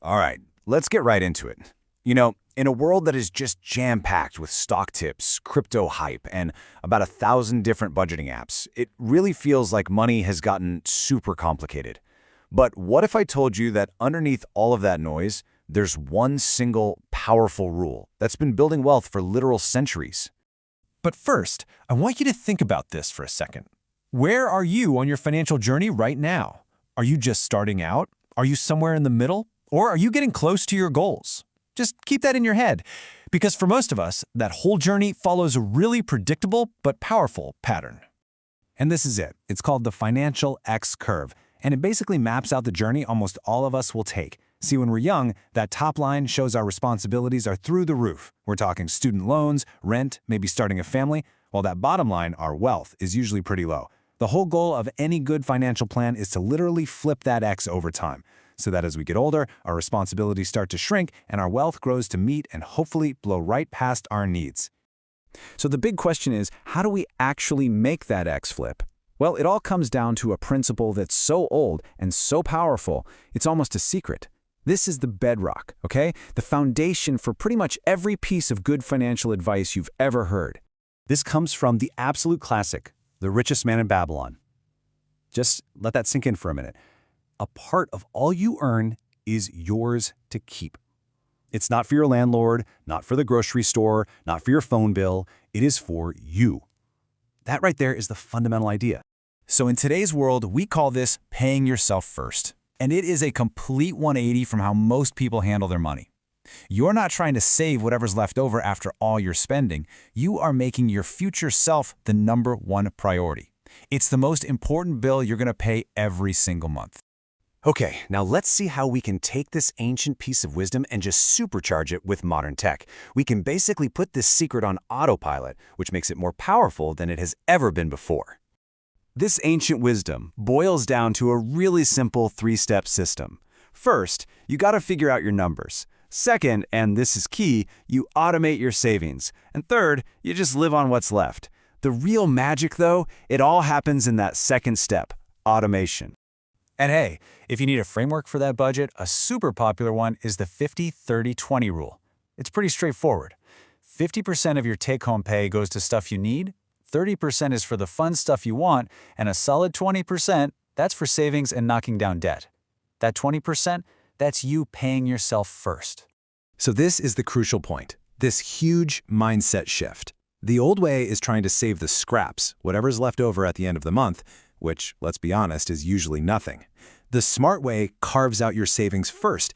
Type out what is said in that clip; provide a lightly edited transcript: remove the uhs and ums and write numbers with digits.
All right, let's get right into it. In a world that is just jam-packed with stock tips, crypto hype, and about 1,000 different budgeting apps, it really feels like money has gotten super complicated. But what if I told you that underneath all of that noise, there's one single powerful rule that's been building wealth for literal centuries? But first, I want you to think about this for a second. Where are you on your financial journey right now? Are you just starting out? Are you somewhere in the middle? Or are you getting close to your goals? Just keep that in your head, because for most of us, that whole journey follows a really predictable but powerful pattern. And this is it. It's called the Financial X-Curve, and it basically maps out the journey almost all of us will take. See, when we're young, that top line shows our responsibilities are through the roof. We're talking student loans, rent, maybe starting a family, while that bottom line, our wealth, is usually pretty low. The whole goal of any good financial plan is to literally flip that X over time, so that as we get older, our responsibilities start to shrink and our wealth grows to meet and hopefully blow right past our needs. So the big question is, how do we actually make that X flip? Well, it all comes down to a principle that's so old and so powerful, it's almost a secret. This is the bedrock, okay? The foundation for pretty much every piece of good financial advice you've ever heard. This comes from the absolute classic, The Richest Man in Babylon. Just let that sink in for a minute. A part of all you earn is yours to keep. It's not for your landlord, not for the grocery store, not for your phone bill. It is for you. That right there is the fundamental idea. So in today's world, we call this paying yourself first. And it is a complete 180 from how most people handle their money. You're not trying to save whatever's left over after all your spending. You are making your future self the #1 priority. It's the most important bill you're going to pay every single month. Okay, now let's see how we can take this ancient piece of wisdom and just supercharge it with modern tech. We can basically put this secret on autopilot, which makes it more powerful than it has ever been before. This ancient wisdom boils down to a really simple 3-step system. First, you got to figure out your numbers. Second, and this is key, you automate your savings. And third, you just live on what's left. The real magic, though, it all happens in that second step, automation. And hey, if you need a framework for that budget, a super popular one is the 50-30-20 rule. It's pretty straightforward. 50% of your take-home pay goes to stuff you need, 30% is for the fun stuff you want, and a solid 20%, that's for savings and knocking down debt. That 20%, that's you paying yourself first. So this is the crucial point, this huge mindset shift. The old way is trying to save the scraps, whatever's left over at the end of the month, which, let's be honest, is usually nothing. The smart way carves out your savings first